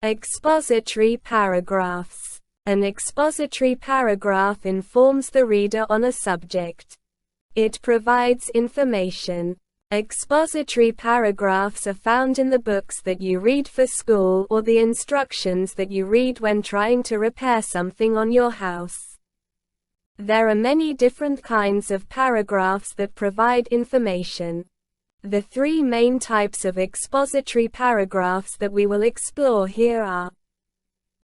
Expository paragraphs. An expository paragraph informs the reader on a subject. It provides information. Expository paragraphs are found in the books that you read for school or the instructions that you read when trying to repair something on your house. There are many different kinds of paragraphs that provide information. The three main types of expository paragraphs that we will explore here are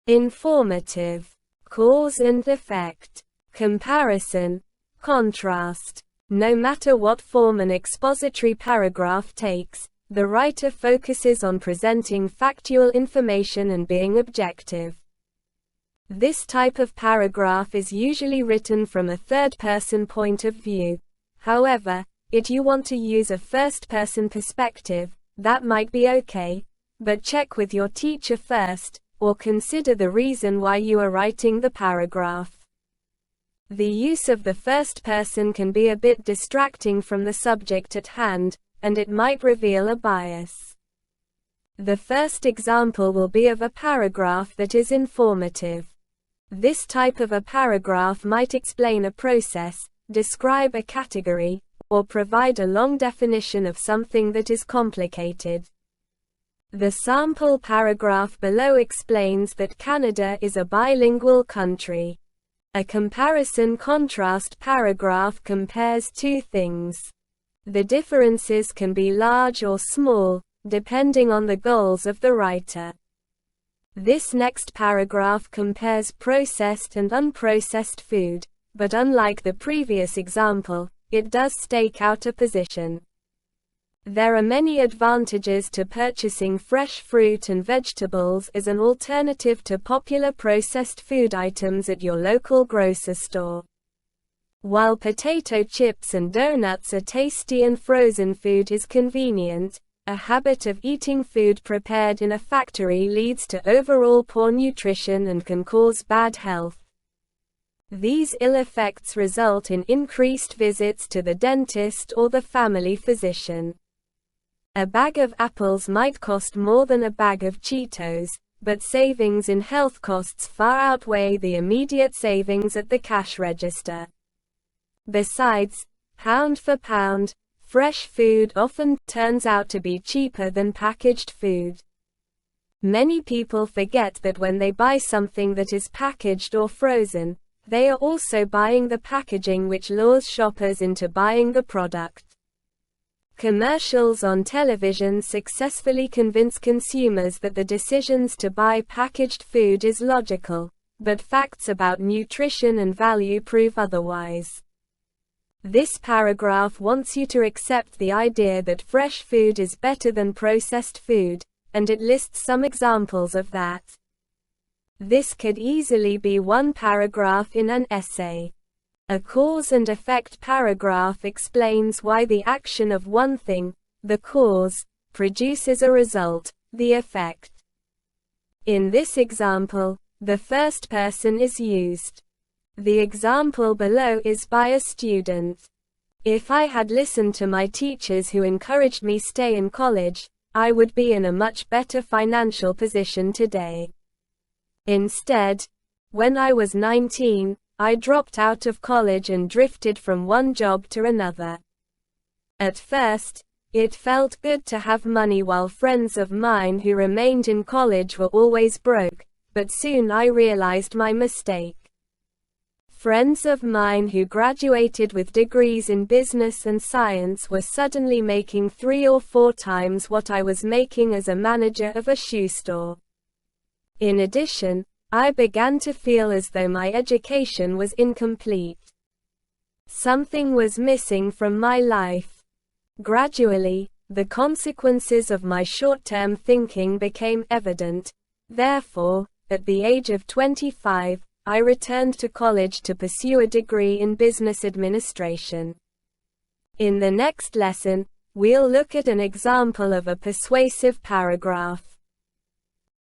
informative, cause and effect, comparison, contrast. No matter what form an expository paragraph takes, the writer focuses on presenting factual information and being objective. This type of paragraph is usually written from a third-person point of view. However, if you want to use a first-person perspective, that might be okay, but check with your teacher first, or consider the reason why you are writing the paragraph. The use of the first person can be a bit distracting from the subject at hand, and it might reveal a bias. The first example will be of a paragraph that is informative. This type of a paragraph might explain a process, describe a category, or provide a long definition of something that is complicated. The sample paragraph below explains that Canada is a bilingual country. A comparison-contrast paragraph compares two things. The differences can be large or small, depending on the goals of the writer. This next paragraph compares processed and unprocessed food, but unlike the previous example, it does stake out a position. There are many advantages to purchasing fresh fruit and vegetables as an alternative to popular processed food items at your local grocery store. While potato chips and donuts are tasty and frozen food is convenient, a habit of eating food prepared in a factory leads to overall poor nutrition and can cause bad health. These ill effects result in increased visits to the dentist or the family physician. A bag of apples might cost more than a bag of Cheetos, but savings in health costs far outweigh the immediate savings at the cash register. Besides, pound for pound, fresh food often turns out to be cheaper than packaged food. Many people forget that when they buy something that is packaged or frozen, they are also buying the packaging, which lures shoppers into buying the product. Commercials on television successfully convince consumers that the decisions to buy packaged food is logical, but facts about nutrition and value prove otherwise. This paragraph wants you to accept the idea that fresh food is better than processed food, and it lists some examples of that. This could easily be one paragraph in an essay. A cause and effect paragraph explains why the action of one thing, the cause, produces a result, the effect. In this example, the first person is used. The example below is by a student. If I had listened to my teachers who encouraged me stay in college, I would be in a much better financial position today. Instead, when I was 19, I dropped out of college and drifted from one job to another. At first, it felt good to have money while friends of mine who remained in college were always broke, but soon I realized my mistake. Friends of mine who graduated with degrees in business and science were suddenly making 3 or 4 times what I was making as a manager of a shoe store. In addition, I began to feel as though my education was incomplete. Something was missing from my life. Gradually, the consequences of my short-term thinking became evident. Therefore, at the age of 25, I returned to college to pursue a degree in business administration. In the next lesson, we'll look at an example of a persuasive paragraph.